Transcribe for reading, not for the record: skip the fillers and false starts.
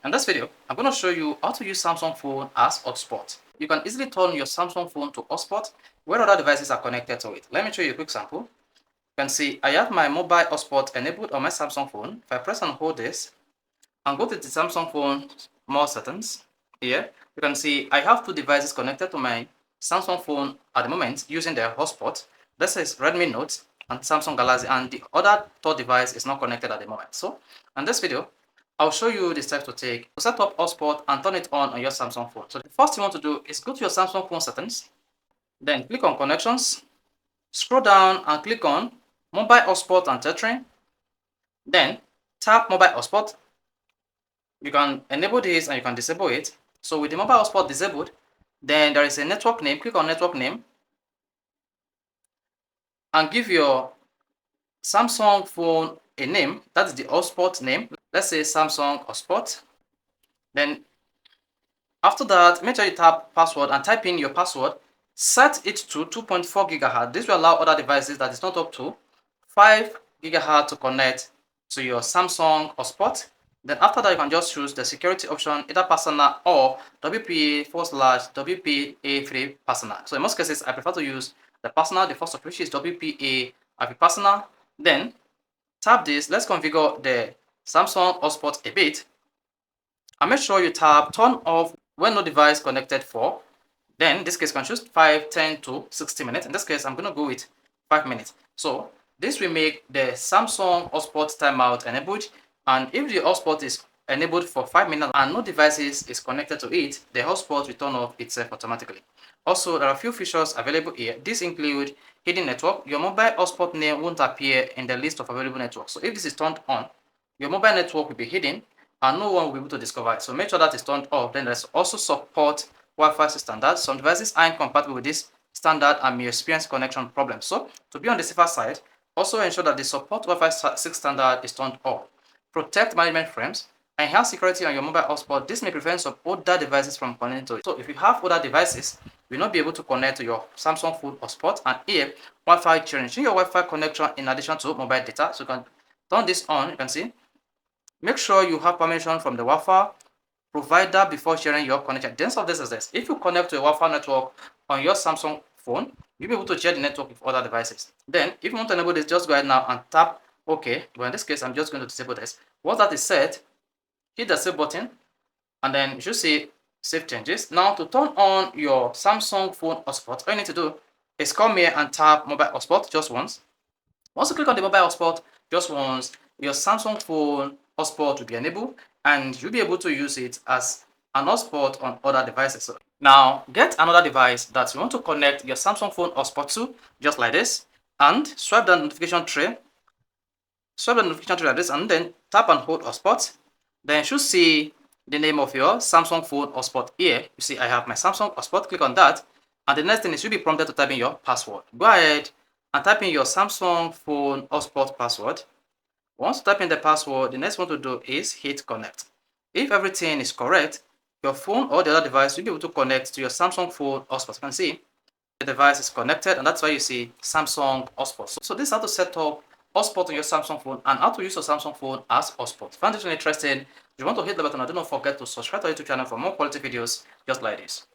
In this video, I'm going to show you how to use Samsung phone as hotspot. You can easily turn your Samsung phone to hotspot where other devices are connected to it. Let me show you a quick sample. You can see I have my mobile hotspot enabled on my Samsung phone. If I press and hold this and go to the Samsung phone more settings, here you can see I have two devices connected to my Samsung phone at the moment using their hotspot. This is Redmi Note and Samsung Galaxy, and the other third device is not connected at the moment. So in this video, I'll show you the steps to take to set up hotspot and turn it on your Samsung phone. So the first thing you want to do is go to your Samsung phone settings, then click on connections, scroll down and click on mobile hotspot and tethering, then tap mobile hotspot. You can enable this and you can disable it. So with the mobile hotspot disabled, then there is a network name. Click on network name and give your Samsung phone a name. That is the hotspot name. Let's say Samsung hotspot. Then after that, make sure you tap password and type in your password. Set it to 2.4 gigahertz. This will allow other devices that is not up to 5 gigahertz to connect to your Samsung hotspot. Then after that, you can just choose the security option, either personal or WPA/WPA3 personal. So in most cases, I prefer to use the personal, the first of which is WPA personal. Then tap this. Let's configure the Samsung hotspot a bit. And make sure you tap turn off when no device connected for. Then in this case, you can choose 5, 10 to 60 minutes. In this case, I'm going to go with 5 minutes. So this will make the Samsung hotspot timeout enabled. And if the hotspot is enabled for 5 minutes and no devices is connected to it, the hotspot will turn off itself automatically. Also, there are a few features available here. These include hidden network. Your mobile hotspot name won't appear in the list of available networks. So if this is turned on, your mobile network will be hidden and no one will be able to discover it. So make sure that is turned off. Then there's also support Wi-Fi standards. Some devices aren't compatible with this standard and may experience connection problems. So to be on the safer side, also ensure that the support Wi-Fi 6 standard is turned off. Protect management frames. Enhance security on your mobile hotspot. This may prevent some older devices from connecting to it. So if you have older devices, you will not be able to connect to your Samsung phone hotspot. And here, Wi-Fi sharing. Change your Wi-Fi connection in addition to mobile data. So you can turn this on. You can see. Make sure you have permission from the Wi-Fi provider before sharing your connection. The essence of this is this: if you connect to a Wi-Fi network on your Samsung phone, you'll be able to share the network with other devices. Then, if you want to enable this, just go ahead now and tap OK. But in this case, I'm just going to disable this. Once that is set, hit the save button, and then you should see save changes. Now, to turn on your Samsung phone hotspot, all you need to do is come here and tap mobile hotspot just once. Once you click on the mobile hotspot just once, your Samsung phone hotspot will be enabled and you'll be able to use it as an hotspot on other devices. So now get another device that you want to connect your Samsung phone hotspot to, just like this, and swipe the notification tray. Swipe the notification tray like this, and then tap and hold hotspot. Then you should see the name of your Samsung phone hotspot here. You see I have my Samsung hotspot. Click on that, and the next thing is you'll be prompted to type in your password. Go ahead and type in your Samsung phone hotspot password. Once you type in the password, the next one to do is hit connect. If everything is correct, your phone or the other device will be able to connect to your Samsung phone hotspot. You can see the device is connected, and that's why you see Samsung hotspot. So this is how to set up hotspot on your Samsung phone and how to use your Samsung phone as hotspot. If you find this interesting, if you want to hit the button, and do not forget to subscribe to our YouTube channel for more quality videos just like this.